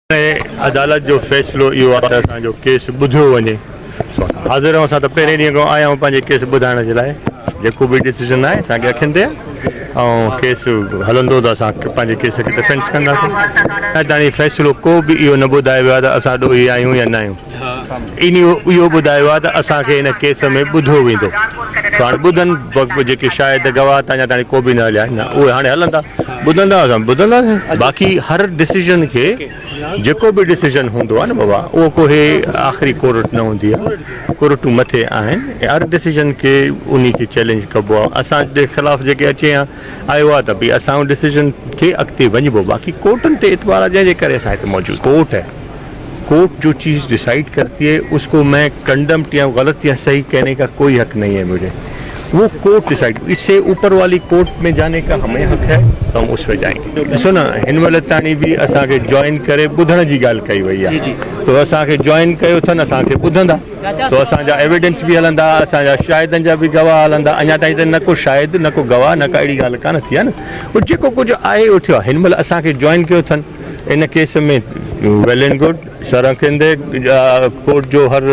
अदालत जो फ़ैसिलो इहो आहे त असांजो केस ॿुधियो वञे। हाज़िर असां त पहिरें ॾींहं खां आया आहियूं पंहिंजे केस ॿुधाइण जे लाइ। जेको बि डिसीजन आहे असांखे अखियुनि ते ऐं केस हलंदो त असां पंहिंजे केस खे डिफेंस कंदासीं। ऐं ताणी फ़ैसिलो को बि इहो न ॿुधायो वियो आहे त असां ॾोही आहियूं या न आहियूं। इहो ॿुधायो आहे त असांखे हिन केस में ॿुधो वेंदो। हाणे ॿुधनि जेके शायदि गवाह अञा ताईं को बि न हलिया आहिनि, उहे हाणे हलंदा, ॿुधंदा असां ॿुधंदासीं। बाक़ी हर डिसीजन खे जेको बि डिसीजन हूंदो आहे न बाबा, उहो कोई आख़िरी कोर्ट न हूंदी आहे, कोर्टूं मथे आहिनि। हर डिसीजन खे उन खे चैलेंज कबो आहे। असांजे ख़िलाफ़ु जेके अचे आयो आहे त भई असां उन डिसीजन खे अॻिते वञिबो। बाक़ी कोर्टनि ते एतबार आहे जंहिंजे करे असां हिते मौजूदु। कोर्ट है, कोर्ट जो चीज़ डिसाइड करती है, उसको मैं कंडम्प्ट या गलत या सही कहने का कोई हक नहीं है मुझे। वो कोर्ट डिसाइड, इससे ऊपर वाली कोर्ट में जाने का हमें हक है तो हम उसमें जाएंगे। ॾिसो न, हिन महिल ताणी बि असांखे जॉइन करे ॿुधण जी ॻाल्हि कई वई आहे। तो असांखे जॉइन कयो अथनि, असांखे ॿुधंदा, तो असांजा एविडेंस बि हलंदा, असांजा शाहिदनि जा बि गवाह हलंदा। अञा ताईं त न को शाहिद, न को गवाह, न का अहिड़ी ॻाल्हि कान थी आहे न। उहो जेको कुझु आहे उहो थियो आहे। हिन महिल असांखे जॉइन कयो अथनि इन केस में, वेल एंड गुड। सरखंदे कोर्ट जो हर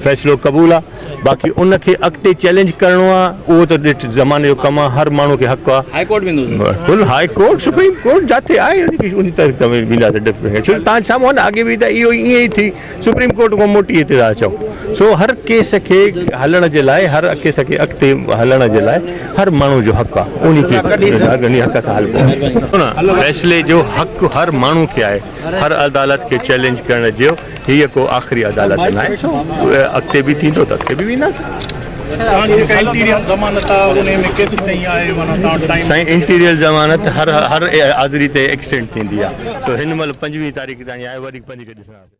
फ़ैसिलो क़बूल आहे। बाक़ी उनखे अॻिते चैलेंज करिणो आहे, उहो त ॾिठ ज़माने जो कमु आहे, हर माण्हू खे हक़ु आहे। हाई कोर्ट बिल्कुलु, हाई कोर्ट, सुप्रीम कोर्ट जिथे आहे उन तारीख़ में वेंदासीं डिफरेंट। छो तव्हां साम्हूं आहे न, अॻे बि त इहो ईअं ई थी, सुप्रीम कोर्ट खां मोटी हिते था अचो। सो हर केस खे हलण जे लाइ, हर केस खे अॻिते हलण जे लाइ हर माण्हू जो हक़ु आहे। उन खे हक़ सां हलिबो न। फ़ैसिले जो हक़ु हर माण्हू खे आहे, हर अदालत खे चैलेंज करण जो। हीअ को आख़िरी अदालत न आहे। सो अॻिते बि थींदो त अॻिते बि वेंदासीं। साईं इंटीरियर ज़मानत हर हाज़िरी ते एक्सटेंड थींदी आहे। सो हिन महिल 5वीं तारीख़ ताईं आहे, वरी 5 खे ॾिसंदासीं।